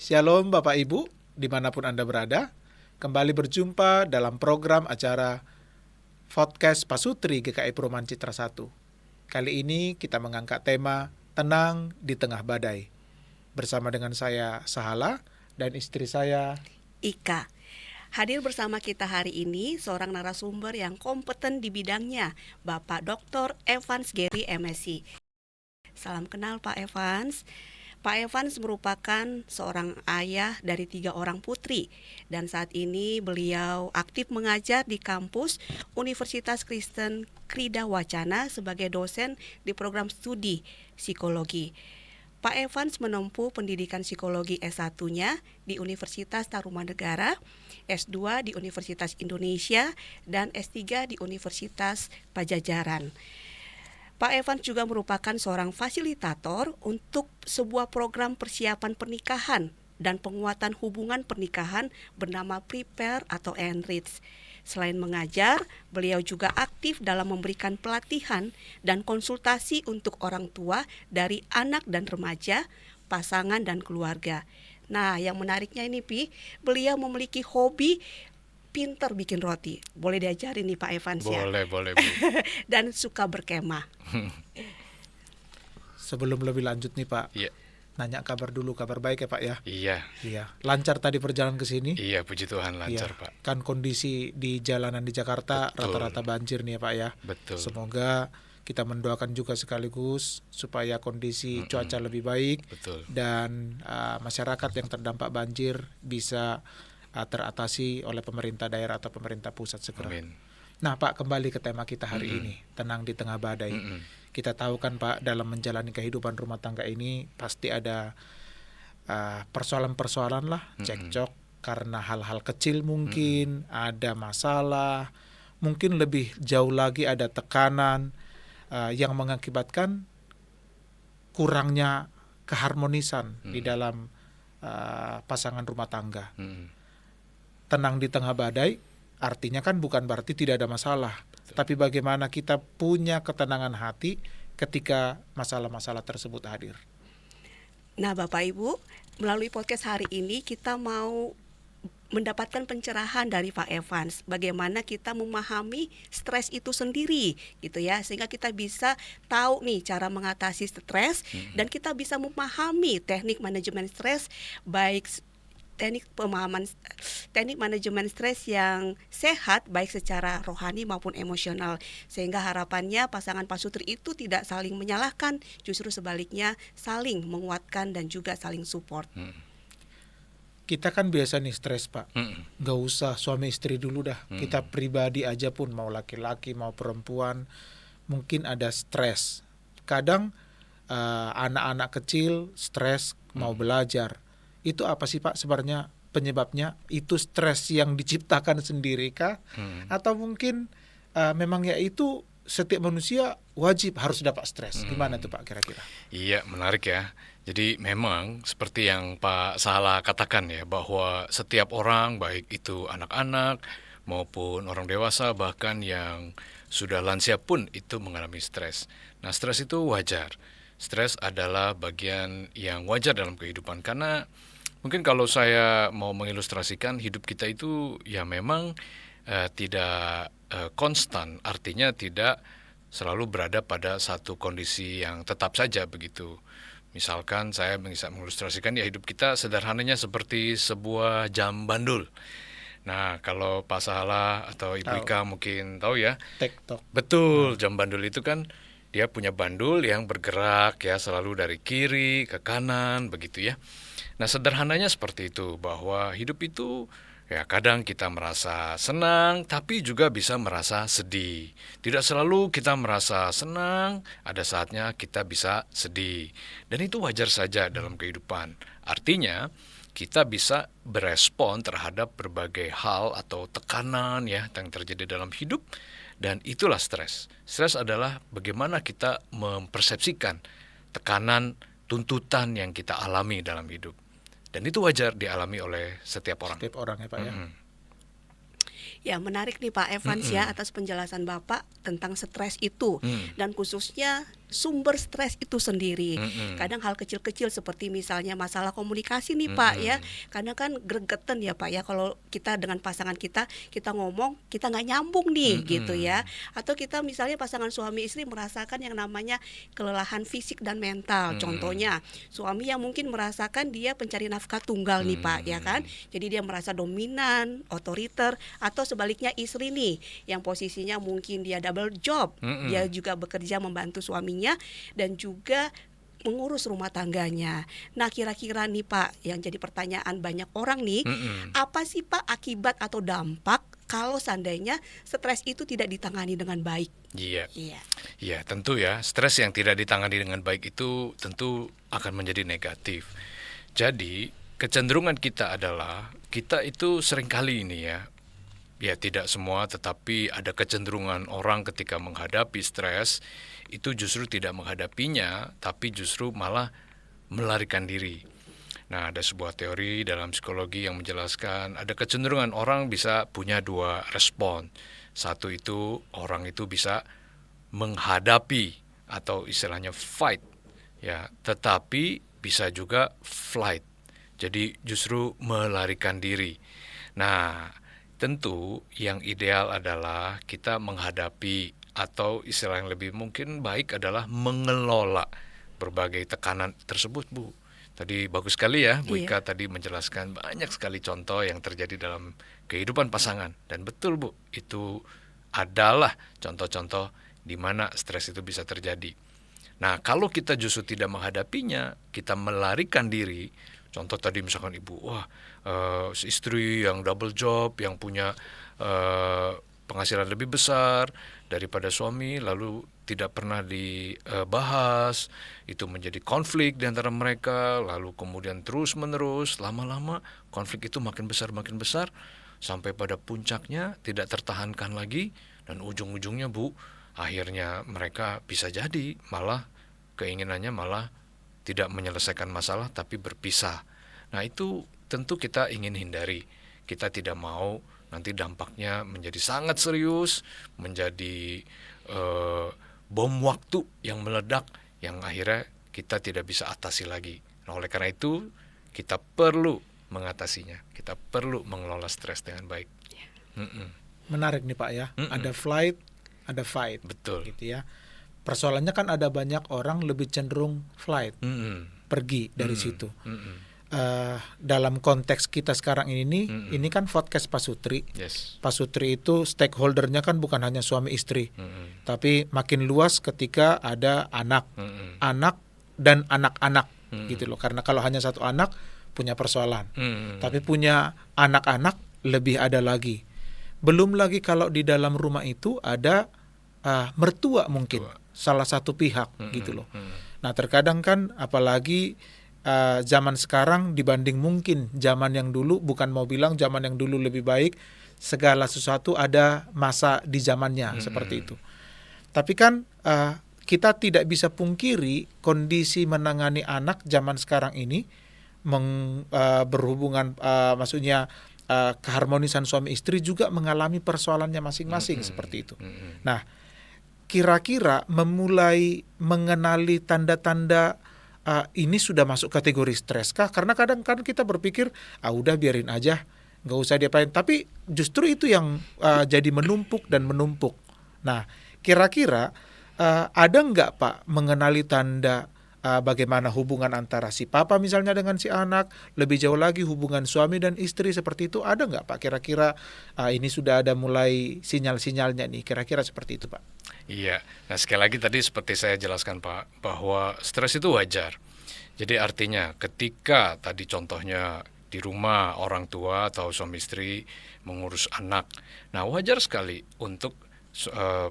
Shalom Bapak Ibu, dimanapun Anda berada. Kembali berjumpa dalam program acara Podcast Pasutri GKI Perumahan Citra 1. Kali ini kita mengangkat tema Tenang di Tengah Badai. Bersama dengan saya Sahala dan istri saya Ika. Hadir bersama kita hari ini seorang narasumber yang kompeten di bidangnya, Bapak Dr. Evans Gary MSc. Salam kenal Pak Evans. Pak Evans merupakan seorang ayah dari 3 orang putri dan saat ini beliau aktif mengajar di kampus Universitas Kristen Krida Wacana sebagai dosen di program studi psikologi. Pak Evans menempuh pendidikan psikologi S1-nya di Universitas Tarumanegara, S2 di Universitas Indonesia, dan S3 di Universitas Pajajaran. Pak Evans juga merupakan seorang fasilitator untuk sebuah program persiapan pernikahan dan penguatan hubungan pernikahan bernama Prepare atau Enrich. Selain mengajar, beliau juga aktif dalam memberikan pelatihan dan konsultasi untuk orang tua dari anak dan remaja, pasangan dan keluarga. Nah, yang menariknya ini beliau memiliki hobi pinter bikin roti. Boleh diajarin nih Pak Evans ya? Boleh Bu. Dan suka berkemah. Sebelum lebih lanjut nih Pak, Iya. nanya kabar dulu, kabar baik ya Pak ya? Iya. Lancar tadi perjalanan ke sini? Iya, puji Tuhan lancar Pak. Kan kondisi di jalanan di Jakarta Betul. rata-rata banjir nih ya Pak ya. Betul. Semoga kita mendoakan juga sekaligus supaya kondisi cuaca lebih baik. Betul. Dan masyarakat yang terdampak banjir bisa teratasi oleh pemerintah daerah atau pemerintah pusat segera. Amin. Nah Pak, kembali ke tema kita hari ini, tenang di tengah badai. Kita tahu kan Pak, dalam menjalani kehidupan rumah tangga ini pasti ada persoalan-persoalan lah, cekcok karena hal-hal kecil mungkin, ada masalah, mungkin lebih jauh lagi ada tekanan yang mengakibatkan kurangnya keharmonisan di dalam pasangan rumah tangga. Tenang di tengah badai artinya kan bukan berarti tidak ada masalah, tapi bagaimana kita punya ketenangan hati ketika masalah-masalah tersebut hadir. Nah Bapak Ibu, melalui podcast hari ini kita mau mendapatkan pencerahan dari Pak Evans bagaimana kita memahami stres itu sendiri gitu ya, sehingga kita bisa tahu nih cara mengatasi stres dan kita bisa memahami teknik manajemen stres, baik teknik manajemen stres yang sehat baik secara rohani maupun emosional, sehingga harapannya pasangan pasutri itu tidak saling menyalahkan, justru sebaliknya saling menguatkan dan juga saling support. Kita kan biasa nih stres Pak, gak usah suami istri dulu dah, kita pribadi aja pun mau laki-laki mau perempuan mungkin ada stres. Kadang anak-anak kecil stres mau belajar. Itu apa sih Pak sebenarnya penyebabnya? Itu stres yang diciptakan sendiri kah? Atau mungkin memang ya itu setiap manusia wajib harus dapat stres? Gimana tuh Pak kira-kira? Iya, menarik ya. Jadi memang seperti yang Pak Salah katakan ya, bahwa setiap orang, baik itu anak-anak maupun orang dewasa, bahkan yang sudah lansia pun itu mengalami stres. Nah, stres itu wajar. Stres adalah bagian yang wajar dalam kehidupan, karena mungkin kalau saya mau mengilustrasikan, hidup kita itu ya memang tidak konstan, artinya tidak selalu berada pada satu kondisi yang tetap saja begitu. Misalkan saya bisa mengilustrasikan ya, hidup kita sederhananya seperti sebuah jam bandul. Nah, kalau Pak Salah atau Ibu Ika mungkin tahu ya. TikTok. Betul, jam bandul itu kan dia punya bandul yang bergerak ya selalu dari kiri ke kanan begitu ya. Nah, sederhananya seperti itu, bahwa hidup itu ya kadang kita merasa senang tapi juga bisa merasa sedih. Tidak selalu kita merasa senang, ada saatnya kita bisa sedih. Dan itu wajar saja dalam kehidupan. Artinya kita bisa berespon terhadap berbagai hal atau tekanan ya yang terjadi dalam hidup, dan itulah stres. Stres adalah bagaimana kita mempersepsikan tekanan, tuntutan yang kita alami dalam hidup. Dan itu wajar dialami oleh setiap orang. Setiap orang ya Pak ya. Ya, menarik nih Pak Evans ya atas penjelasan Bapak tentang stres itu dan khususnya sumber stres itu sendiri. Kadang hal kecil-kecil seperti misalnya masalah komunikasi nih Pak ya. Kadang kan gregetan ya Pak ya, kalau kita dengan pasangan kita ngomong kita nggak nyambung nih gitu ya. Atau kita misalnya pasangan suami istri merasakan yang namanya kelelahan fisik dan mental. Contohnya suami yang mungkin merasakan dia pencari nafkah tunggal nih Pak ya kan. Jadi dia merasa dominan, otoriter, atau sebaliknya istri nih yang posisinya mungkin dia double job. Dia juga bekerja membantu suaminya dan juga mengurus rumah tangganya. Nah, kira-kira nih Pak, yang jadi pertanyaan banyak orang nih, apa sih Pak akibat atau dampak kalau seandainya stres itu tidak ditangani dengan baik? Iya, tentu ya, stres yang tidak ditangani dengan baik itu tentu akan menjadi negatif. Jadi, kecenderungan kita adalah kita itu seringkali ini ya tidak semua, tetapi ada kecenderungan orang ketika menghadapi stres itu justru tidak menghadapinya, tapi justru malah melarikan diri. Nah, ada sebuah teori dalam psikologi yang menjelaskan ada kecenderungan orang bisa punya dua respon. Satu itu orang itu bisa menghadapi atau istilahnya fight, ya, tetapi bisa juga flight. Jadi justru melarikan diri. Nah, tentu yang ideal adalah kita menghadapi atau istilah yang lebih mungkin baik adalah mengelola berbagai tekanan tersebut, Bu. Tadi bagus sekali ya, Bu Ika tadi menjelaskan banyak sekali contoh yang terjadi dalam kehidupan pasangan. Dan betul Bu, itu adalah contoh-contoh di mana stres itu bisa terjadi. Nah, kalau kita justru tidak menghadapinya, kita melarikan diri. Contoh tadi misalkan ibu, istri yang double job, yang punya penghasilan lebih besar daripada suami, lalu tidak pernah dibahas, itu menjadi konflik di antara mereka, lalu kemudian terus-menerus, lama-lama konflik itu makin besar, sampai pada puncaknya tidak tertahankan lagi, dan ujung-ujungnya Bu, akhirnya mereka bisa jadi malah keinginannya malah tidak menyelesaikan masalah tapi berpisah. Nah, itu tentu kita ingin hindari. Kita tidak mau nanti dampaknya menjadi sangat serius, menjadi bom waktu yang meledak yang akhirnya kita tidak bisa atasi lagi. Nah, oleh karena itu kita perlu mengatasinya. Kita perlu mengelola stres dengan baik. Menarik nih Pak ya. Ada flight, ada fight. Betul. Gitu ya. Persoalannya kan ada banyak orang lebih cenderung flight, pergi dari situ. Dalam konteks kita sekarang ini kan podcast Pak Sutri. Yes. Pak Sutri itu stakeholdernya kan bukan hanya suami istri, tapi makin luas ketika ada anak dan anak-anak gitu loh. Karena kalau hanya satu anak punya persoalan, tapi punya anak-anak lebih ada lagi. Belum lagi kalau di dalam rumah itu ada mertua mungkin salah satu pihak gitu loh. Nah, terkadang kan apalagi zaman sekarang dibanding mungkin zaman yang dulu, bukan mau bilang zaman yang dulu lebih baik, segala sesuatu ada masa di zamannya seperti itu. Tapi kan kita tidak bisa pungkiri kondisi menangani anak zaman sekarang ini berhubungan maksudnya keharmonisan suami istri juga mengalami persoalannya masing-masing seperti itu. Nah, kira-kira memulai mengenali tanda-tanda ini sudah masuk kategori stres kah? Karena kadang kan kita berpikir, udah biarin aja, nggak usah diapain. Tapi justru itu yang jadi menumpuk dan menumpuk. Nah, kira-kira ada nggak Pak mengenali tanda bagaimana hubungan antara si papa misalnya dengan si anak, lebih jauh lagi hubungan suami dan istri seperti itu, ada nggak Pak? Kira-kira ini sudah ada mulai sinyal-sinyalnya nih, kira-kira seperti itu Pak? Iya, nah sekali lagi tadi seperti saya jelaskan Pak, bahwa stres itu wajar. Jadi artinya ketika tadi contohnya di rumah orang tua atau suami istri mengurus anak, nah wajar sekali untuk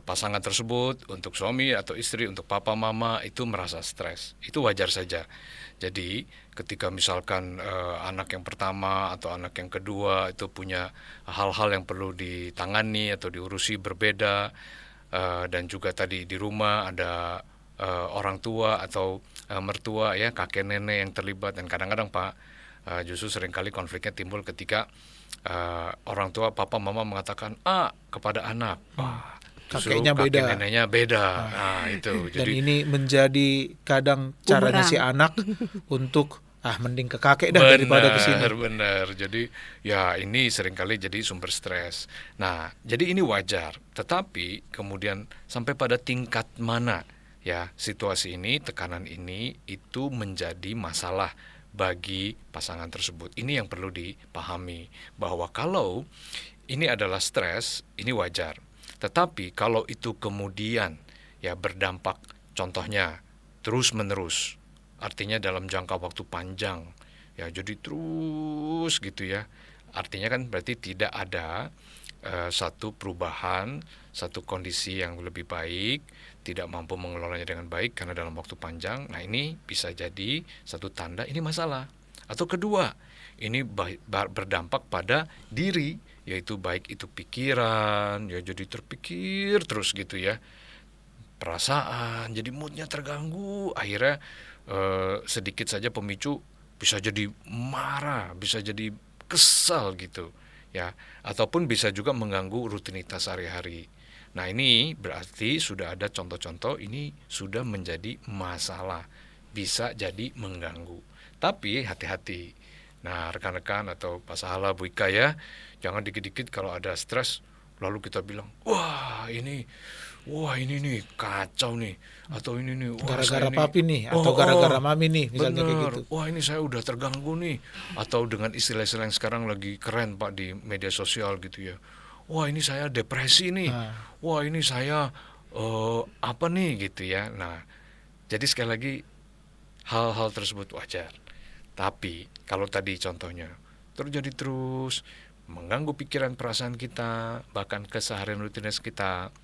pasangan tersebut, untuk suami atau istri, untuk papa mama itu merasa stres. Itu wajar saja. Jadi ketika misalkan anak yang pertama atau anak yang kedua itu punya hal-hal yang perlu ditangani atau diurusi berbeda, dan juga tadi di rumah ada orang tua atau mertua ya, kakek nenek yang terlibat, dan kadang-kadang Pak justru seringkali konfliknya timbul ketika orang tua papa mama mengatakan A kepada anak, Justru kakeknya kakek beda. neneknya beda. Ah. Nah, itu. Dan Jadi ini menjadi kadang caranya si Bumerang. anak untuk mending ke kakek dah daripada ke sini. benar. Jadi ya ini seringkali jadi sumber stres. Nah, jadi ini wajar. Tetapi kemudian sampai pada tingkat mana ya situasi ini, tekanan ini itu menjadi masalah bagi pasangan tersebut. Ini yang perlu dipahami bahwa kalau ini adalah stres, ini wajar. Tetapi kalau itu kemudian ya berdampak, contohnya terus-menerus, artinya dalam jangka waktu panjang, ya jadi terus gitu ya. Artinya kan berarti tidak ada satu perubahan, satu kondisi yang lebih baik, tidak mampu mengelolanya dengan baik karena dalam waktu panjang. Nah ini bisa jadi satu tanda ini masalah. Atau kedua, ini berdampak pada diri, yaitu baik itu pikiran, ya jadi terpikir terus gitu ya, perasaan, jadi moodnya terganggu, akhirnya sedikit saja pemicu bisa jadi marah, bisa jadi kesal gitu ya, ataupun bisa juga mengganggu rutinitas sehari-hari. Nah ini berarti sudah ada contoh-contoh ini sudah menjadi masalah, bisa jadi mengganggu. Tapi hati-hati. Nah rekan-rekan atau Pak Sahala, Bu Ika ya, jangan dikit-dikit kalau ada stres lalu kita bilang, wah ini nih kacau nih, atau ini nih, wah saya Gara-gara nih, papi nih atau gara-gara mami nih, misalnya kayak bener, gitu. wah ini saya udah terganggu nih, atau dengan istilah-istilah yang sekarang lagi keren Pak di media sosial gitu ya, wah ini saya depresi nih, Nah, wah ini saya apa nih gitu ya. Nah jadi sekali lagi hal-hal tersebut wajar, tapi kalau tadi contohnya terjadi terus mengganggu pikiran perasaan kita, bahkan keseharian rutinitas kita,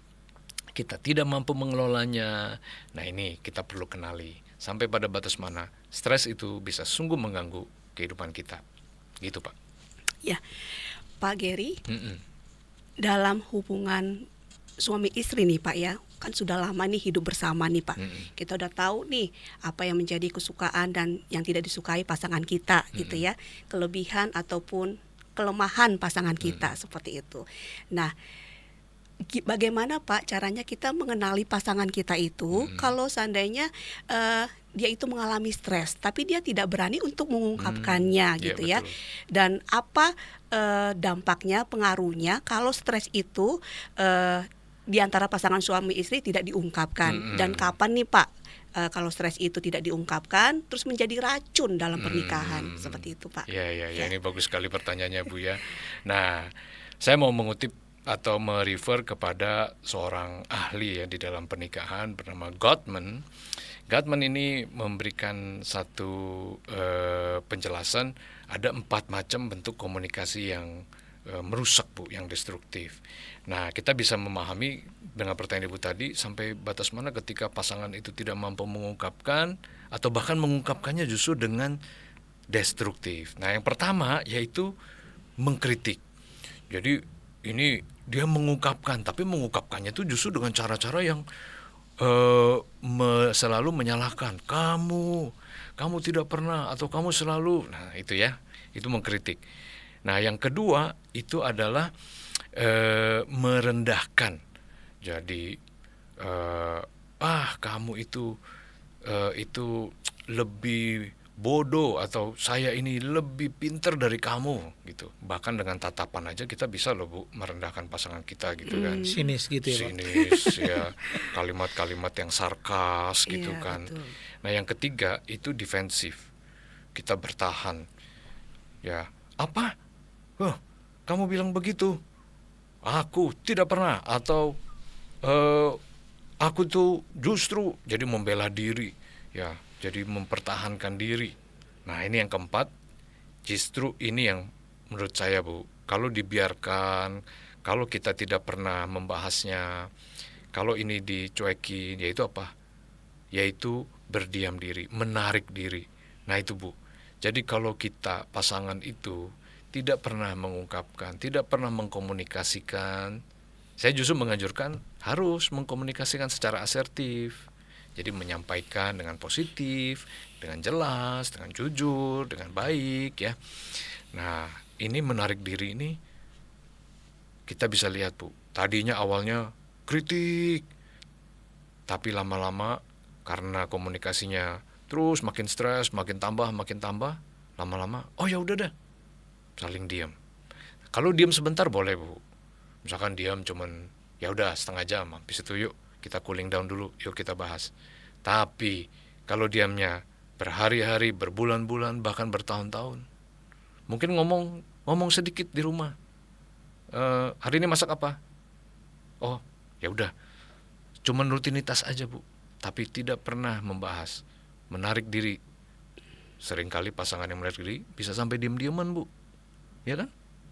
kita tidak mampu mengelolanya. Nah ini kita perlu kenali sampai pada batas mana stres itu bisa sungguh mengganggu kehidupan kita. Gitu Pak. Ya, Pak Gary, Mm-mm. dalam hubungan suami istri nih Pak ya, kan sudah lama nih hidup bersama nih Pak. Mm-mm. Kita udah tahu nih apa yang menjadi kesukaan dan yang tidak disukai pasangan kita gitu ya, kelebihan ataupun kelemahan pasangan kita seperti itu. Nah, bagaimana Pak caranya kita mengenali pasangan kita itu kalau seandainya dia itu mengalami stres, tapi dia tidak berani untuk mengungkapkannya gitu ya. betul. Dan apa dampaknya, pengaruhnya kalau stres itu di antara pasangan suami istri tidak diungkapkan. Dan kapan nih Pak kalau stres itu tidak diungkapkan terus menjadi racun dalam pernikahan, seperti itu Pak. Ya, ini bagus sekali pertanyaannya Bu ya. Nah, saya mau mengutip atau merefer kepada seorang ahli ya di dalam pernikahan bernama Gottman. Gottman ini memberikan satu penjelasan ada 4 macam bentuk komunikasi yang merusak Bu, yang destruktif. Nah kita bisa memahami dengan pertanyaan Ibu tadi sampai batas mana ketika pasangan itu tidak mampu mengungkapkan atau bahkan mengungkapkannya justru dengan destruktif. Nah yang pertama yaitu mengkritik. Jadi ini dia mengungkapkan, tapi mengungkapkannya itu justru dengan cara-cara yang selalu menyalahkan kamu tidak pernah atau kamu selalu. Nah itu ya, itu mengkritik. Nah yang kedua itu adalah merendahkan. Jadi kamu itu lebih bodoh atau saya ini lebih pinter dari kamu gitu. Bahkan dengan tatapan aja kita bisa loh Bu merendahkan pasangan kita gitu kan. sinis gitu ya Pak. Sinis ya, kalimat-kalimat yang sarkas gitu Iya, kan. betul. Nah yang ketiga itu defensif. Kita bertahan. Ya, apa? Kamu bilang begitu? Aku tidak pernah. Atau aku tuh justru jadi membela diri. Ya, jadi mempertahankan diri. Nah ini yang keempat, justru ini yang menurut saya Bu, kalau dibiarkan, kalau kita tidak pernah membahasnya, kalau ini dicuekin, yaitu apa? Yaitu berdiam diri, menarik diri. Nah itu Bu, jadi kalau kita pasangan itu tidak pernah mengungkapkan, tidak pernah mengkomunikasikan, saya justru menganjurkan harus mengkomunikasikan secara asertif. Jadi menyampaikan dengan positif, dengan jelas, dengan jujur, dengan baik ya. Nah, ini menarik diri ini kita bisa lihat Bu. Tadinya awalnya kritik. Tapi lama-lama karena komunikasinya terus makin stres, makin tambah, lama-lama, oh ya udah dah, saling diam. Kalau diam sebentar boleh Bu. Misalkan diam cuman ya udah setengah jam, habis itu yuk kita cooling down dulu, yuk kita bahas. Tapi kalau diamnya berhari-hari, berbulan-bulan, bahkan bertahun-tahun, mungkin ngomong sedikit di rumah. Hari ini masak apa? Oh, ya udah. Cuman rutinitas aja Bu, tapi tidak pernah membahas, menarik diri. Seringkali pasangan yang menarik diri bisa sampai diam-diaman Bu, ya kan?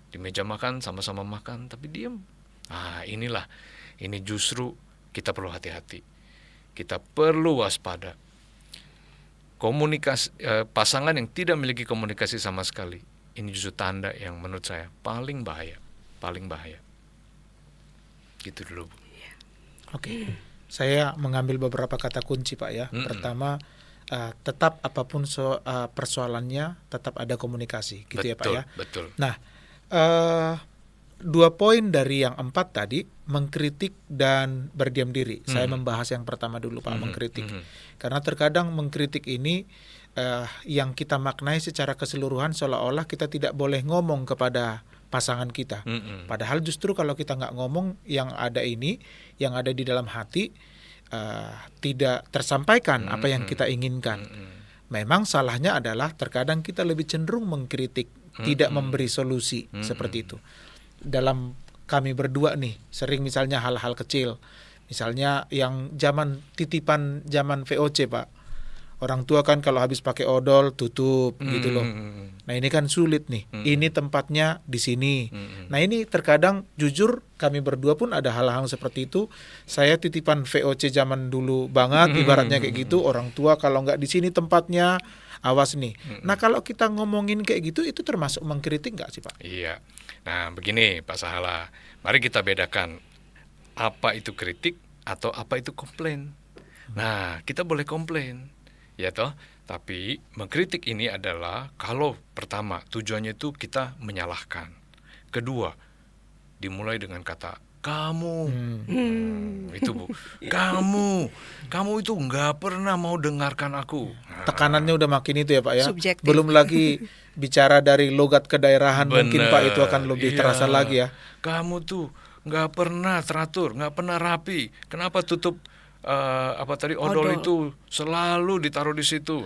Di meja makan sama-sama makan tapi diam. Ini justru kita perlu hati-hati. Kita perlu waspada. Pasangan yang tidak memiliki komunikasi sama sekali, ini justru tanda yang menurut saya paling bahaya. Gitu dulu Bu. Oke. Saya mengambil beberapa kata kunci Pak ya. Pertama, tetap apapun persoalannya tetap ada komunikasi, gitu ya Pak ya. Betul. Nah, 2 poin dari yang 4 tadi, mengkritik dan berdiam diri. Saya membahas yang pertama dulu Pak, mengkritik. Karena terkadang mengkritik ini yang kita maknai secara keseluruhan seolah-olah kita tidak boleh ngomong kepada pasangan kita. Padahal justru kalau kita nggak ngomong, yang ada di dalam hati tidak tersampaikan apa yang kita inginkan. Memang salahnya adalah terkadang kita lebih cenderung mengkritik, tidak memberi solusi seperti itu. Dalam kami berdua nih, sering misalnya hal-hal kecil, misalnya yang titipan zaman VOC Pak. Orang tua kan kalau habis pakai odol tutup gitu loh. Nah ini kan sulit nih. Ini tempatnya di sini. Nah ini terkadang jujur kami berdua pun ada hal-hal seperti itu. Saya titipan VOC zaman dulu banget, ibaratnya kayak gitu. Orang tua kalau nggak di sini tempatnya, awas nih. Nah kalau kita ngomongin kayak gitu, itu termasuk mengkritik nggak sih Pak? Iya. Nah begini Pak Sahala, mari kita bedakan apa itu kritik atau apa itu komplain. Nah kita boleh komplain. Ya toh, tapi mengkritik ini adalah kalau pertama tujuannya itu kita menyalahkan. Kedua, dimulai dengan kata kamu. Itu Bu. Kamu itu nggak pernah mau dengarkan aku. Tekanannya udah makin itu ya Pak ya. Subjektif. Belum lagi bicara dari logat kedaerahan. Bener, mungkin Pak itu akan lebih terasa lagi ya. Kamu tuh nggak pernah teratur, nggak pernah rapi. Kenapa tutup odol itu selalu ditaruh di situ.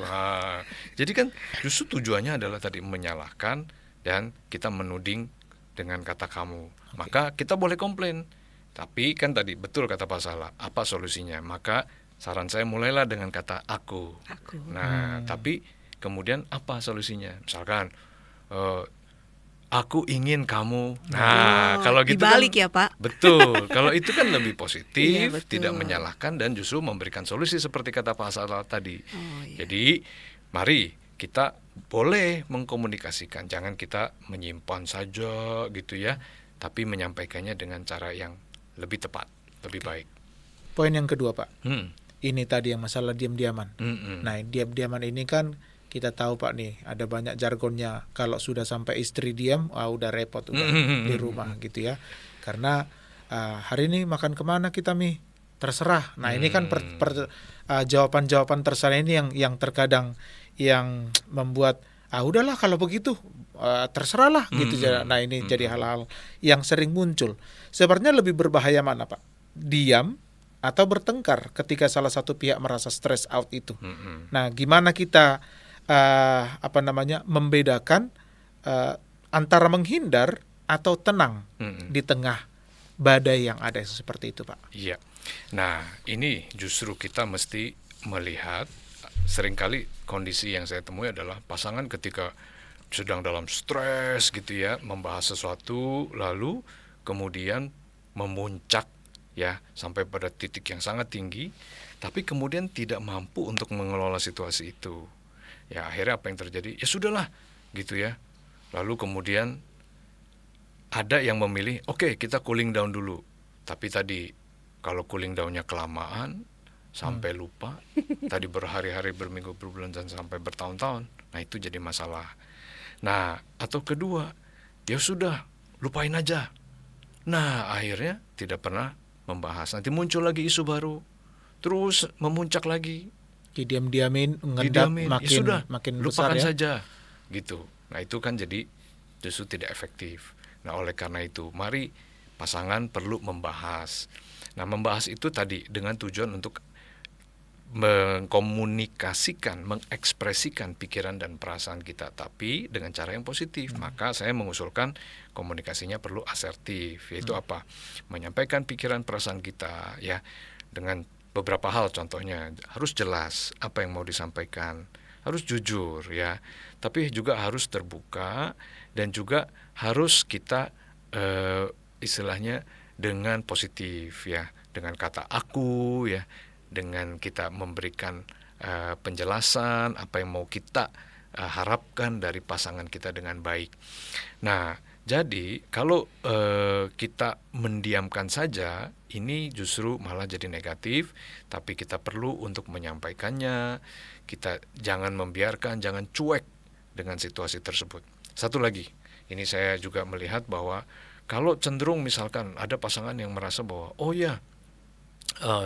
Jadi kan justru tujuannya adalah tadi menyalahkan dan kita menuding dengan kata kamu. Maka kita boleh komplain. Tapi kan tadi betul kata Pak Salah, apa solusinya? Maka saran saya mulailah dengan kata aku. Nah, tapi kemudian apa solusinya? Misalkan aku ingin kamu. Nah, kalau gitu dibalik kan, ya Pak. Betul. Kalau itu kan lebih positif, Iya, betul. tidak menyalahkan dan justru memberikan solusi seperti kata Pak Salah tadi. Iya. Jadi, mari kita boleh mengkomunikasikan, jangan kita menyimpan saja gitu ya, tapi menyampaikannya dengan cara yang lebih tepat, lebih baik. Poin yang kedua Pak, ini tadi yang masalah diam-diaman. Nah diam-diaman ini kan kita tahu Pak nih, ada banyak jargonnya. Kalau sudah sampai istri diam, udah repot udah di rumah gitu ya. Karena hari ini makan kemana kita Mi? Terserah. Nah ini kan jawaban-jawaban terserah ini yang terkadang yang membuat udahlah kalau begitu terserahlah gitu. Nah ini jadi hal-hal yang sering muncul. Sebenarnya lebih berbahaya mana Pak? Diam atau bertengkar ketika salah satu pihak merasa stress out itu. Nah gimana kita membedakan antara menghindar atau tenang di tengah badai yang ada seperti itu Pak? Iya. Nah ini justru kita mesti melihat, seringkali kondisi yang saya temui adalah pasangan ketika sedang dalam stres gitu ya, membahas sesuatu lalu kemudian memuncak ya sampai pada titik yang sangat tinggi, tapi kemudian tidak mampu untuk mengelola situasi itu. Ya akhirnya apa yang terjadi? Ya sudahlah gitu ya. Lalu kemudian ada yang memilih, oke, kita cooling down dulu. Tapi tadi kalau cooling downnya kelamaan sampai lupa, tadi berhari-hari, berminggu, berbulan dan sampai bertahun-tahun, nah itu jadi masalah. Nah atau kedua, ya sudah lupain aja. Nah akhirnya tidak pernah membahas. Nanti muncul lagi isu baru, terus memuncak lagi, Didiam-diamin, ngendap, didiamin, ya makin sudah, makin lupakan besar ya. saja, gitu. Nah itu kan jadi justru tidak efektif. Nah oleh karena itu, mari pasangan perlu membahas. Nah membahas itu tadi dengan tujuan untuk mengkomunikasikan, mengekspresikan pikiran dan perasaan kita, tapi dengan cara yang positif. Maka saya mengusulkan komunikasinya perlu asertif, yaitu apa? Menyampaikan pikiran perasaan kita ya dengan beberapa hal, contohnya harus jelas apa yang mau disampaikan, harus jujur ya, tapi juga harus terbuka dan juga harus kita istilahnya dengan positif ya, dengan kata aku ya, dengan kita memberikan penjelasan apa yang mau kita harapkan dari pasangan kita dengan baik. Nah, jadi kalau kita mendiamkan saja, ini justru malah jadi negatif, tapi kita perlu untuk menyampaikannya. Kita jangan membiarkan, jangan cuek dengan situasi tersebut. Satu lagi, ini saya juga melihat bahwa kalau cenderung misalkan ada pasangan yang merasa bahwa oh ya,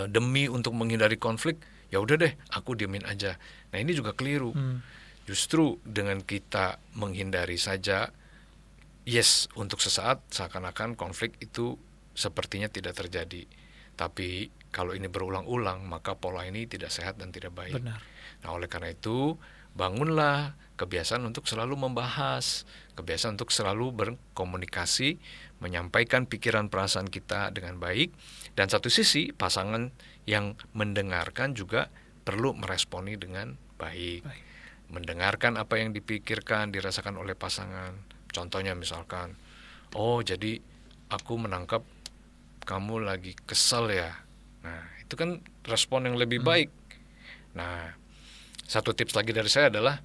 demi untuk menghindari konflik, ya udah deh, aku diemin aja. Nah ini juga keliru. Justru dengan kita menghindari saja, yes, untuk sesaat seakan-akan konflik itu sepertinya tidak terjadi. Tapi kalau ini berulang-ulang, maka pola ini tidak sehat dan tidak baik. Benar. Nah oleh karena itu, bangunlah kebiasaan untuk selalu membahas, kebiasaan untuk selalu berkomunikasi, menyampaikan pikiran perasaan kita dengan baik. Dan satu sisi, pasangan yang mendengarkan juga perlu meresponi dengan baik. Mendengarkan apa yang dipikirkan, dirasakan oleh pasangan. Contohnya misalkan, oh jadi aku menangkap kamu lagi kesal ya. Nah itu kan respon yang lebih baik. Nah satu tips lagi dari saya adalah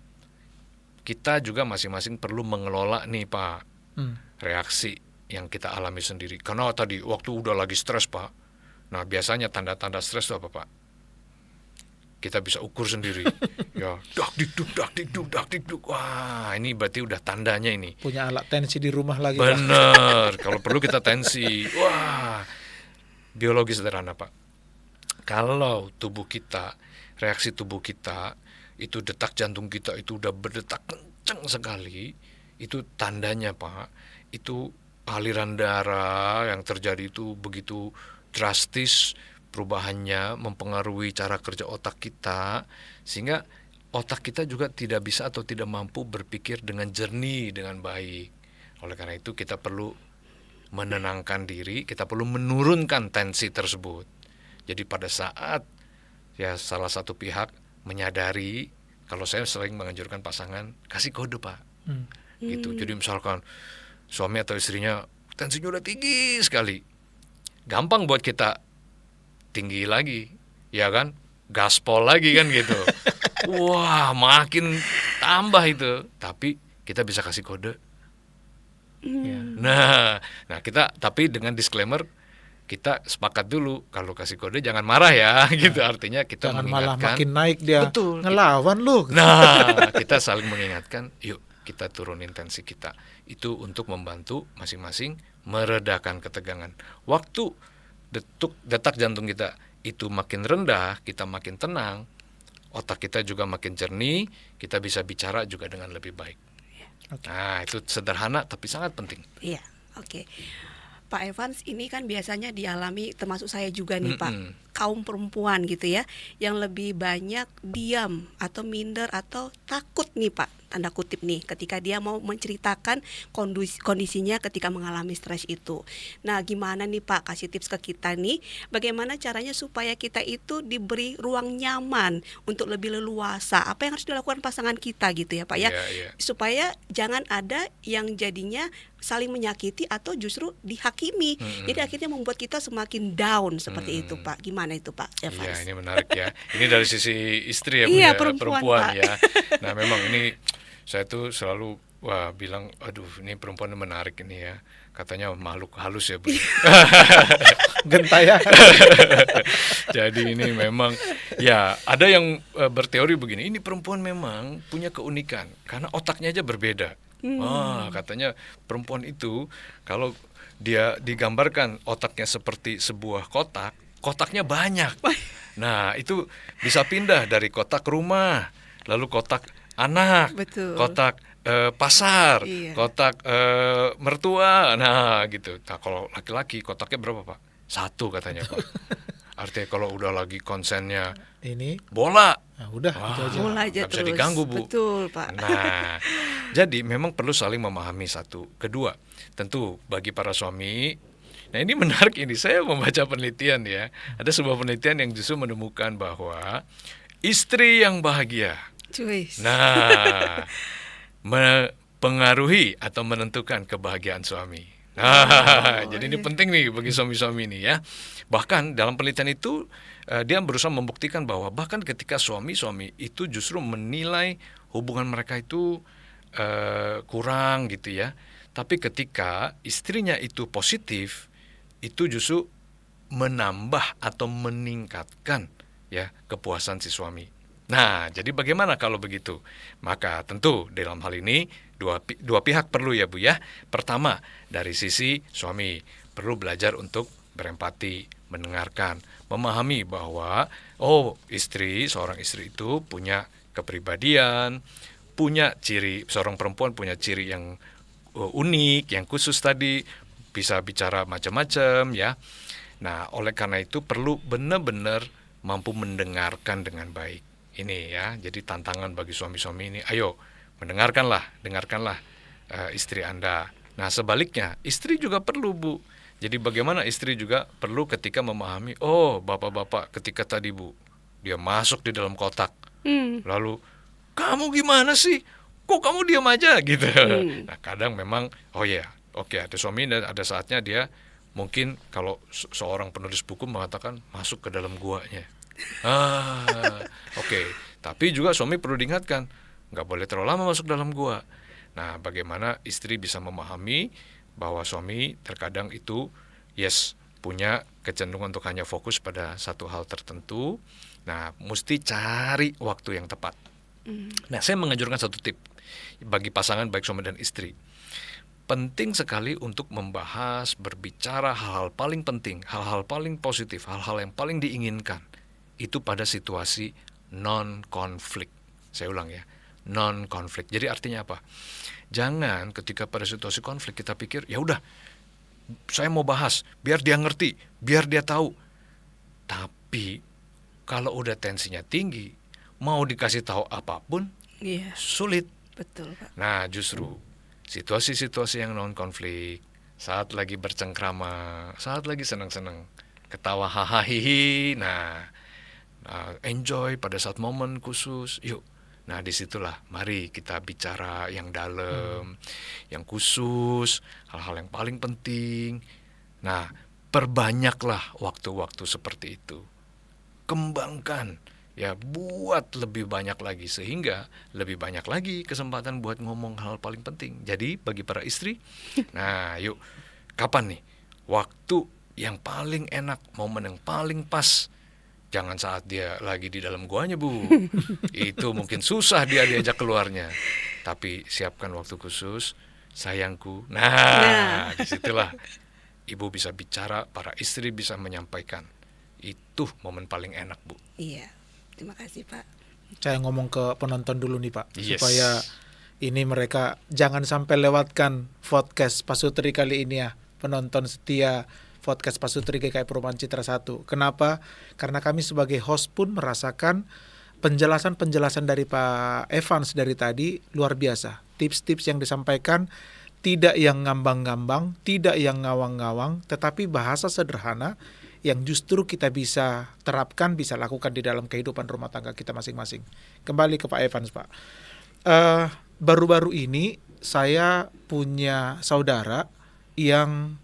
kita juga masing-masing perlu mengelola nih Pak, reaksi yang kita alami sendiri. Karena tadi waktu udah lagi stres Pak. Nah biasanya tanda-tanda stres itu apa Pak? Kita bisa ukur sendiri. Ya, dak dikduk. Wah, ini berarti udah tandanya ini. Punya alat tensi di rumah lagi. Bener, kalau perlu kita tensi. Wah, biologi sederhana Pak. Kalau tubuh kita, reaksi tubuh kita, itu detak jantung kita itu udah berdetak kencang sekali, itu tandanya Pak, itu aliran darah yang terjadi itu begitu drastis, perubahannya mempengaruhi cara kerja otak kita, sehingga otak kita juga tidak bisa atau tidak mampu berpikir dengan jernih, dengan baik. Oleh karena itu kita perlu menenangkan diri, kita perlu menurunkan tensi tersebut. Jadi pada saat ya salah satu pihak menyadari, kalau saya sering menganjurkan pasangan kasih kode Pak, gitu. Jadi misalkan suami atau istrinya tensinya udah tinggi sekali, gampang buat kita tinggi lagi, ya kan, gaspol lagi kan gitu. Wah makin tambah itu, tapi kita bisa kasih kode. Nah kita tapi dengan disclaimer, kita sepakat dulu kalau kasih kode jangan marah ya, gitu. Artinya kita Jangan mengingatkan, malah makin naik dia. Betul. Ngelawan lu. Nah kita saling mengingatkan, yuk kita turunin tensi kita. Itu untuk membantu masing-masing meredakan ketegangan. Waktu detak jantung kita itu makin rendah, kita makin tenang, otak kita juga makin jernih, kita bisa bicara juga dengan lebih baik. Nah itu sederhana tapi sangat penting. Iya, oke. Pak Evans, ini kan biasanya dialami, termasuk saya juga nih Pak, kaum perempuan gitu ya, yang lebih banyak diam atau minder atau takut nih Pak, tanda kutip nih, ketika dia mau menceritakan kondisinya ketika mengalami stres itu. Nah gimana nih Pak, kasih tips ke kita nih, bagaimana caranya supaya kita itu diberi ruang nyaman untuk lebih leluasa, apa yang harus dilakukan pasangan kita gitu ya Pak ya, supaya jangan ada yang jadinya saling menyakiti atau justru dihakimi. Jadi akhirnya membuat kita semakin down seperti itu Pak. Gimana itu Pak Evans? Iya ini menarik ya. Ini dari sisi istri ya, iya, perempuan ya. Nah memang ini saya tuh selalu bilang, aduh ini perempuan menarik ini ya. Katanya makhluk halus ya Bu. Gentayangan. Jadi ini memang ya ada yang berteori begini, ini perempuan memang punya keunikan karena otaknya aja berbeda. Katanya perempuan itu kalau dia digambarkan otaknya seperti sebuah kotak, kotaknya banyak. Nah, itu bisa pindah dari kotak rumah, lalu kotak anak, Betul. kotak pasar, Iya. kotak mertua. Nah, gitu. Nah, kalau laki-laki kotaknya berapa, Pak? 1 katanya, Pak. Artinya kalau udah lagi konsennya Ini, bola, nah udah itu aja. Bola aja nggak bisa terus. diganggu, Bu. Betul, Pak. Nah, jadi memang perlu saling memahami satu. Kedua, tentu bagi para suami, nah ini menarik ini, saya membaca penelitian ya. Ada sebuah penelitian yang justru menemukan bahwa istri yang bahagia, Cuy. nah, mempengaruhi atau menentukan kebahagiaan suami. Nah, jadi ini penting nih bagi suami-suami ini ya. Bahkan dalam penelitian itu dia berusaha membuktikan bahwa bahkan ketika suami-suami itu justru menilai hubungan mereka itu kurang gitu ya. Tapi ketika istrinya itu positif, itu justru menambah atau meningkatkan ya kepuasan si suami. Nah, jadi bagaimana kalau begitu? Maka tentu dalam hal ini dua pihak perlu ya Bu ya. Pertama, dari sisi suami perlu belajar untuk berempati, mendengarkan, memahami bahwa seorang istri itu punya kepribadian, punya ciri, seorang perempuan punya ciri yang unik, yang khusus tadi, bisa bicara macam-macam ya. Nah, oleh karena itu perlu benar-benar mampu mendengarkan dengan baik. Ini ya, jadi tantangan bagi suami-suami ini, ayo dengarkanlah istri Anda. Nah, sebaliknya, istri juga perlu, Bu. Jadi bagaimana istri juga perlu ketika memahami, bapak-bapak ketika tadi, Bu, dia masuk di dalam kotak. Lalu, kamu gimana sih? Kok kamu diam aja gitu. Nah, kadang memang, oke, ada suami dan ada saatnya dia mungkin kalau seorang penulis buku mengatakan masuk ke dalam guanya. Oke. Tapi juga suami perlu diingatkan, nggak boleh terlalu lama masuk dalam gua. Nah, bagaimana istri bisa memahami bahwa suami terkadang itu punya kecenderungan untuk hanya fokus pada satu hal tertentu. Nah, mesti cari waktu yang tepat. Nah, saya menganjurkan satu tip bagi pasangan baik suami dan istri. Penting sekali untuk membahas, berbicara hal-hal paling penting, hal-hal paling positif, hal-hal yang paling diinginkan. Itu pada situasi non-konflik. Saya ulang ya, non-konflik. Jadi artinya apa? Jangan ketika pada situasi konflik kita pikir, ya udah, saya mau bahas, biar dia ngerti, biar dia tahu. Tapi kalau udah tensinya tinggi, mau dikasih tahu apapun, sulit. Betul, Pak. Nah, justru situasi-situasi yang non-konflik, saat lagi bercengkrama, saat lagi senang-senang, ketawa hahaha, enjoy pada saat momen khusus, yuk. Nah, disitulah mari kita bicara yang dalam, yang khusus, hal-hal yang paling penting. Nah, perbanyaklah waktu-waktu seperti itu. Kembangkan, ya, buat lebih banyak lagi sehingga lebih banyak lagi kesempatan buat ngomong hal paling penting. Jadi bagi para istri, nah yuk, kapan nih waktu yang paling enak, momen yang paling pas? Jangan saat dia lagi di dalam guanya, Bu. Itu mungkin susah dia diajak keluarnya. Tapi siapkan waktu khusus, sayangku. Nah, disitulah ibu bisa bicara, para istri bisa menyampaikan. Itu momen paling enak, Bu. Iya, terima kasih, Pak. Saya ngomong ke penonton dulu nih, Pak, Yes. supaya ini mereka jangan sampai lewatkan podcast Pasutri kali ini ya, penonton setia podcast Pasutri GKI Perumahan Citra 1. Kenapa? Karena kami sebagai host pun merasakan penjelasan-penjelasan dari Pak Evans dari tadi luar biasa. Tips-tips yang disampaikan tidak yang ngambang-ngambang, tidak yang ngawang-ngawang, tetapi bahasa sederhana yang justru kita bisa terapkan, bisa lakukan di dalam kehidupan rumah tangga kita masing-masing. Kembali ke Pak Evans, Pak. Baru-baru ini saya punya saudara yang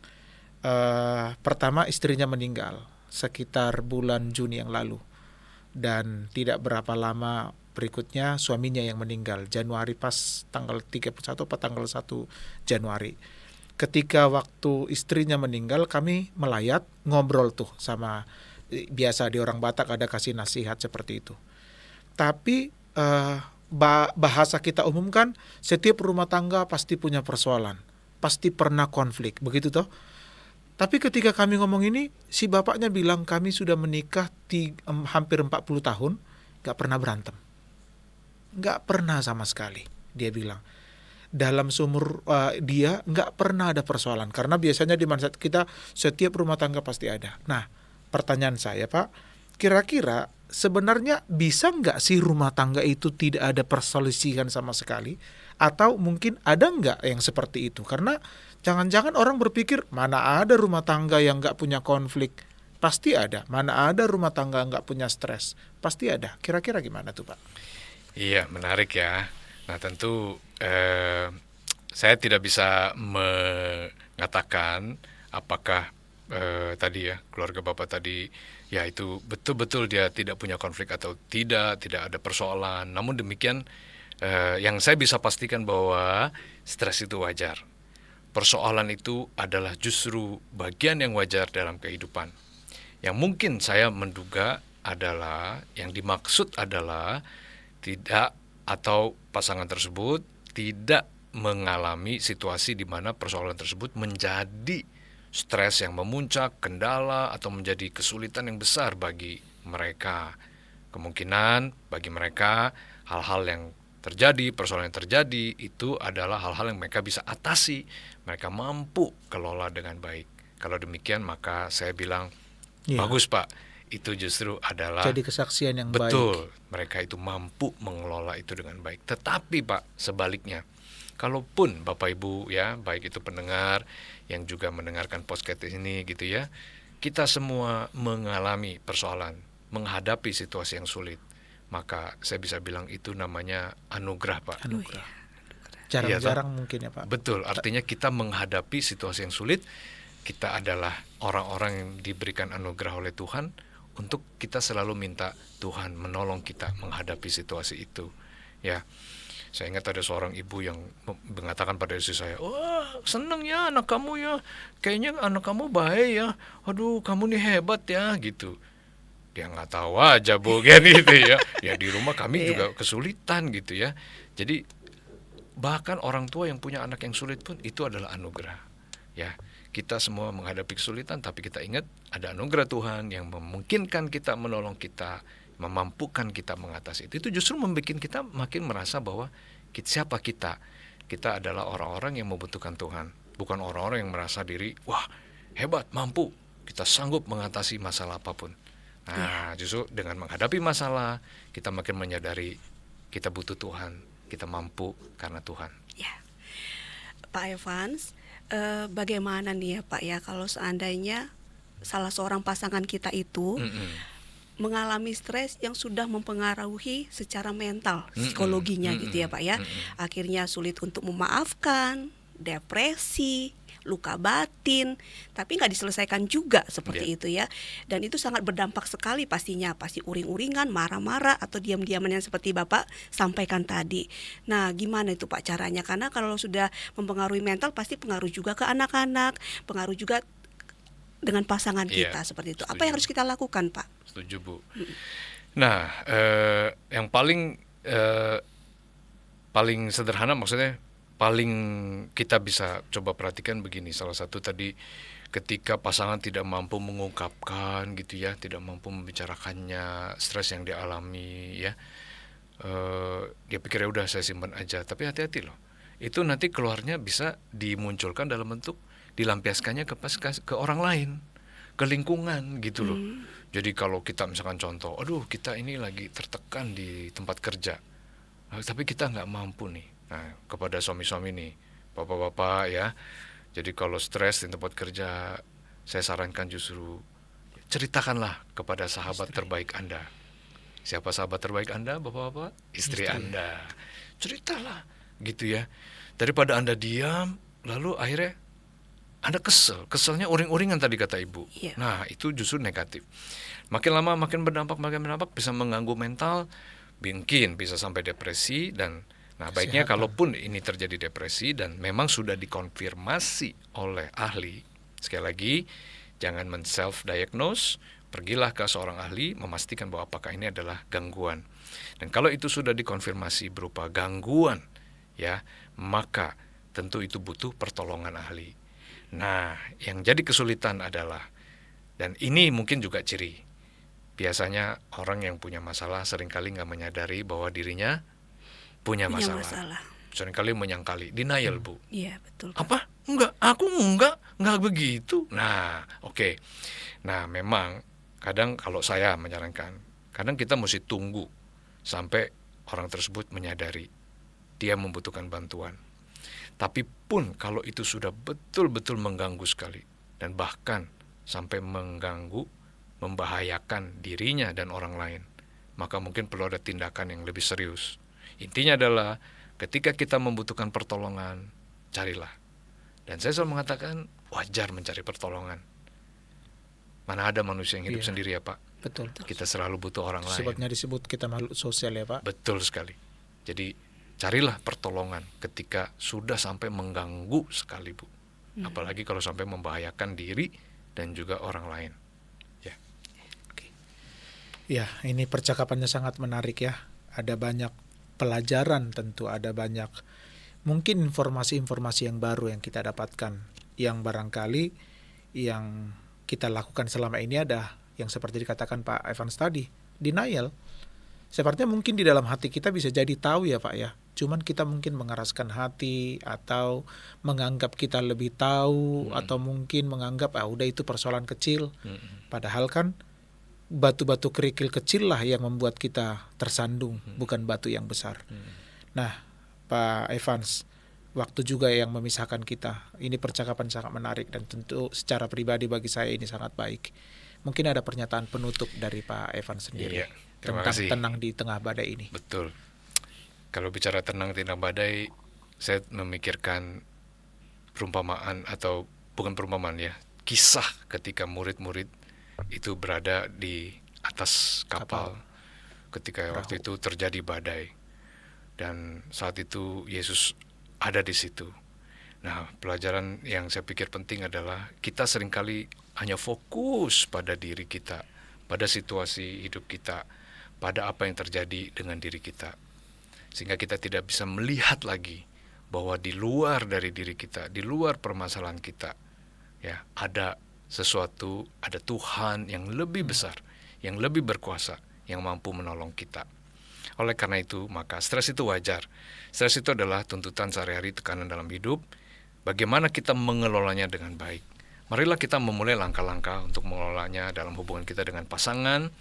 pertama istrinya meninggal sekitar bulan Juni yang lalu, dan tidak berapa lama berikutnya suaminya yang meninggal Januari, pas tanggal 31 atau tanggal 1 Januari. Ketika waktu istrinya meninggal, kami melayat ngobrol tuh sama, biasa di orang Batak ada kasih nasihat seperti itu. Tapi bahasa kita umumkan, setiap rumah tangga pasti punya persoalan, pasti pernah konflik, begitu toh. Tapi ketika kami ngomong ini, si bapaknya bilang kami sudah menikah hampir 40 tahun, gak pernah berantem. Gak pernah sama sekali, dia bilang. Dalam sumur dia gak pernah ada persoalan. Karena biasanya di mindset kita, setiap rumah tangga pasti ada. Nah, pertanyaan saya Pak, kira-kira sebenarnya bisa nggak sih rumah tangga itu tidak ada perselisihan sama sekali? Atau mungkin ada nggak yang seperti itu? Karena jangan-jangan orang berpikir, mana ada rumah tangga yang nggak punya konflik? Pasti ada. Mana ada rumah tangga nggak punya stres? Pasti ada. Kira-kira gimana tuh Pak? Iya, menarik ya. Nah tentu saya tidak bisa mengatakan apakah tadi ya keluarga Bapak tadi ya itu betul-betul dia tidak punya konflik atau tidak ada persoalan. Namun demikian yang saya bisa pastikan bahwa stres itu wajar. Persoalan itu adalah justru bagian yang wajar dalam kehidupan. Yang mungkin saya menduga adalah yang dimaksud adalah tidak atau pasangan tersebut tidak mengalami situasi di mana persoalan tersebut menjadi stres yang memuncak, kendala, atau menjadi kesulitan yang besar bagi mereka. Kemungkinan bagi mereka hal-hal yang terjadi, persoalan yang terjadi itu adalah hal-hal yang mereka bisa atasi, mereka mampu kelola dengan baik. Kalau demikian maka saya bilang bagus Pak, itu justru adalah jadi kesaksian yang betul, baik. mereka itu mampu mengelola itu dengan baik. Tetapi Pak, sebaliknya, kalaupun Bapak Ibu ya, baik itu pendengar yang juga mendengarkan podcast ini gitu ya, kita semua mengalami persoalan, menghadapi situasi yang sulit, maka saya bisa bilang itu namanya anugerah Pak. Anugerah. Jarang-jarang mungkin ya Pak. Betul, artinya kita menghadapi situasi yang sulit, kita adalah orang-orang yang diberikan anugerah oleh Tuhan untuk kita selalu minta Tuhan menolong kita menghadapi situasi itu. Ya, saya ingat ada seorang ibu yang mengatakan pada istri saya, wah seneng ya anak kamu ya, kayaknya anak kamu baik ya, aduh kamu nih hebat ya gitu. Dia nggak tahu aja Bu kan gitu ya. Ya di rumah kami juga kesulitan gitu ya. Jadi bahkan orang tua yang punya anak yang sulit pun itu adalah anugerah. Ya, kita semua menghadapi kesulitan, tapi kita ingat ada anugerah Tuhan yang memungkinkan kita, menolong kita, memampukan kita mengatasi itu. Itu justru membuat kita makin merasa bahwa siapa kita. Kita adalah orang-orang yang membutuhkan Tuhan, bukan orang-orang yang merasa diri wah hebat, mampu, kita sanggup mengatasi masalah apapun. Nah, justru dengan menghadapi masalah, kita makin menyadari kita butuh Tuhan, kita mampu karena Tuhan. Ya, Pak Evans, bagaimana nih ya Pak ya kalau seandainya salah seorang pasangan kita itu mengalami stres yang sudah mempengaruhi secara mental, psikologinya gitu ya Pak ya, akhirnya sulit untuk memaafkan, depresi, luka batin, tapi nggak diselesaikan juga seperti itu ya. Dan itu sangat berdampak sekali pastinya, pasti uring-uringan, marah-marah atau diam-diaman yang seperti Bapak sampaikan tadi. Nah, gimana itu Pak caranya? Karena kalau sudah mempengaruhi mental pasti pengaruh juga ke anak-anak, pengaruh juga dengan pasangan kita seperti itu. Setuju. Apa yang harus kita lakukan Pak? Setuju Bu. Nah, yang paling sederhana maksudnya paling kita bisa coba perhatikan begini. Salah satu tadi ketika pasangan tidak mampu mengungkapkan gitu ya, tidak mampu membicarakannya stres yang dialami ya, dia pikir ya udah saya simpan aja. Tapi hati-hati loh, itu nanti keluarnya bisa dimunculkan dalam bentuk dilampiaskannya ke orang lain, ke lingkungan gitu loh. Jadi kalau kita misalkan contoh, aduh kita ini lagi tertekan di tempat kerja, tapi kita nggak mampu nih. Nah, kepada suami-suami nih, bapak-bapak ya, jadi kalau stres di tempat kerja, saya sarankan justru ceritakanlah kepada sahabat terbaik Anda. Siapa sahabat terbaik Anda, bapak-bapak? Istri Anda. Ceritalah, gitu ya. Daripada Anda diam, lalu akhirnya Anda keselnya uring-uringan tadi kata ibu. Nah, itu justru negatif. Makin lama makin berdampak, bisa mengganggu mental, mungkin bisa sampai depresi dan nah, baiknya kalaupun ini terjadi depresi dan memang sudah dikonfirmasi oleh ahli, sekali lagi, jangan men-self-diagnose, pergilah ke seorang ahli, memastikan bahwa apakah ini adalah gangguan. Dan kalau itu sudah dikonfirmasi berupa gangguan, ya, maka tentu itu butuh pertolongan ahli. Nah, yang jadi kesulitan adalah, dan ini mungkin juga ciri, biasanya orang yang punya masalah seringkali nggak menyadari bahwa dirinya punya Punya masalah. masalah. Seringkali menyangkali, denial Bu. Iya, betul, Pak. Apa? Enggak, aku enggak begitu. Nah, oke. Nah, memang kadang kalau saya menyarankan, kadang kita mesti tunggu sampai orang tersebut menyadari dia membutuhkan bantuan. Tapi pun kalau itu sudah betul-betul mengganggu sekali, dan bahkan sampai mengganggu, membahayakan dirinya dan orang lain, maka mungkin perlu ada tindakan yang lebih serius. Intinya adalah ketika kita membutuhkan pertolongan, carilah. Dan saya selalu mengatakan wajar mencari pertolongan. Mana ada manusia yang hidup Iya. sendiri ya Pak? Betul. Kita selalu butuh orang lain. Sebabnya disebut kita makhluk sosial ya Pak. Betul sekali. Jadi carilah pertolongan ketika sudah sampai mengganggu sekali Bu. Apalagi kalau sampai membahayakan diri dan juga orang lain. Ya. Ya, ini percakapannya sangat menarik ya. Ada banyak pelajaran tentu, ada banyak mungkin informasi-informasi yang baru yang kita dapatkan, yang barangkali yang kita lakukan selama ini ada yang seperti dikatakan Pak Evans tadi, denial. Sepertinya mungkin di dalam hati kita bisa jadi tahu ya Pak ya, cuman kita mungkin mengeraskan hati atau menganggap kita lebih tahu, atau mungkin menganggap udah itu persoalan kecil. Padahal kan batu-batu kerikil kecil lah yang membuat kita tersandung, bukan batu yang besar. Nah, Pak Evans, waktu juga yang memisahkan kita. Ini percakapan sangat menarik dan tentu secara pribadi bagi saya ini sangat baik. Mungkin ada pernyataan penutup dari Pak Evans sendiri Iya, terima tentang kasih. tenang di tengah badai ini. Betul. Kalau bicara tenang di tengah badai, saya memikirkan perumpamaan, atau bukan perumpamaan ya, kisah ketika murid-murid itu berada di atas kapal ketika waktu itu terjadi badai, dan saat itu Yesus ada di situ. Nah, pelajaran yang saya pikir penting adalah kita seringkali hanya fokus pada diri kita, pada situasi hidup kita, pada apa yang terjadi dengan diri kita, sehingga kita tidak bisa melihat lagi bahwa di luar dari diri kita, di luar permasalahan kita, ya ada sesuatu, ada Tuhan yang lebih besar, yang lebih berkuasa, yang mampu menolong kita. Oleh karena itu, maka stres itu wajar. Stres itu adalah tuntutan sehari-hari, tekanan dalam hidup. Bagaimana kita mengelolanya dengan baik? Marilah kita memulai langkah-langkah untuk mengelolanya dalam hubungan kita dengan pasangan.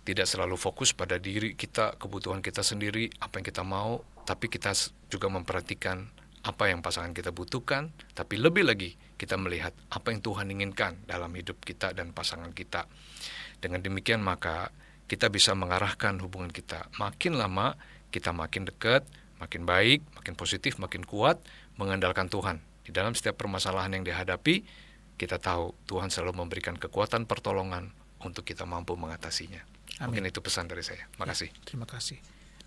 Tidak selalu fokus pada diri kita, kebutuhan kita sendiri, apa yang kita mau, tapi kita juga memperhatikan apa yang pasangan kita butuhkan, tapi lebih lagi kita melihat apa yang Tuhan inginkan dalam hidup kita dan pasangan kita. Dengan demikian maka kita bisa mengarahkan hubungan kita. Makin lama kita makin dekat, makin baik, makin positif, makin kuat, mengandalkan Tuhan. Di dalam setiap permasalahan yang dihadapi, kita tahu Tuhan selalu memberikan kekuatan pertolongan untuk kita mampu mengatasinya. Amin. Mungkin itu pesan dari saya. Makasih. Terima kasih.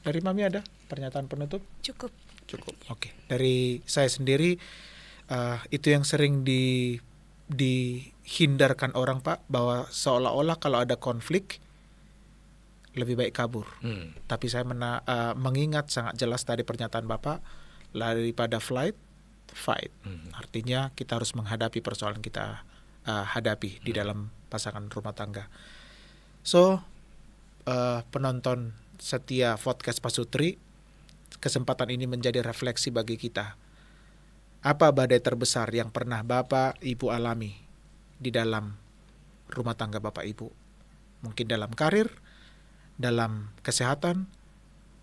Dari Mami ada pernyataan penutup? Cukup. Oke. Dari saya sendiri, itu yang sering dihindarkan orang Pak, bahwa seolah-olah kalau ada konflik lebih baik kabur. Tapi saya mengingat sangat jelas tadi pernyataan Bapak, daripada fight. Artinya kita harus menghadapi persoalan kita hadapi di dalam pasangan rumah tangga. So, penonton setia podcast Pasutri, kesempatan ini menjadi refleksi bagi kita. Apa badai terbesar yang pernah Bapak Ibu alami di dalam rumah tangga Bapak Ibu? Mungkin dalam karir, dalam kesehatan,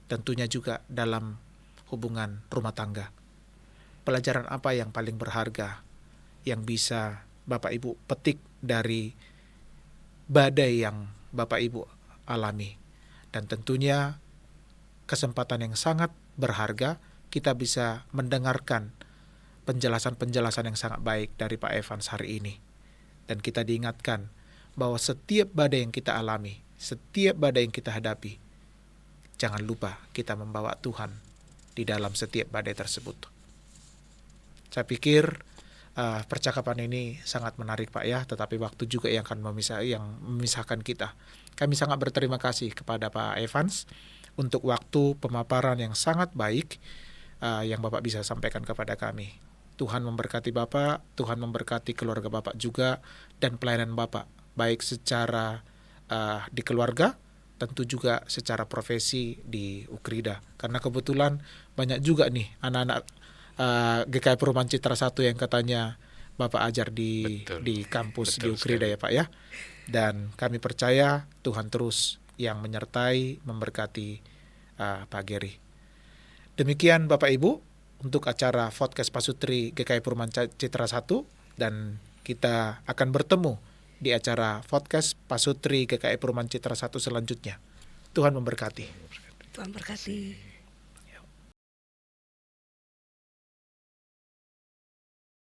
tentunya juga dalam hubungan rumah tangga. Pelajaran apa yang paling berharga yang bisa Bapak Ibu petik dari badai yang Bapak Ibu alami? Dan tentunya kesempatan yang sangat berharga, kita bisa mendengarkan penjelasan-penjelasan yang sangat baik dari Pak Evans hari ini. Dan kita diingatkan bahwa setiap badai yang kita alami, setiap badai yang kita hadapi, jangan lupa kita membawa Tuhan di dalam setiap badai tersebut. Saya pikir percakapan ini sangat menarik Pak ya, tetapi waktu juga yang akan memisahkan kita. Kami sangat berterima kasih kepada Pak Evans untuk waktu pemaparan yang sangat baik yang Bapak bisa sampaikan kepada kami. Tuhan memberkati Bapak, Tuhan memberkati keluarga Bapak juga, dan pelayanan Bapak, baik secara di keluarga, tentu juga secara profesi di Ukrida. Karena kebetulan banyak juga nih anak-anak GKI Perumahan Citra 1 yang katanya Bapak ajar di kampus di Ukrida ya Pak ya. Dan kami percaya Tuhan terus yang menyertai, memberkati Pak Gary. Demikian Bapak Ibu untuk acara podcast Pasutri GKI Perumahan Citra 1, dan kita akan bertemu di acara podcast Pasutri GKI Perumahan Citra 1 selanjutnya. Tuhan memberkati. Tuhan berkati.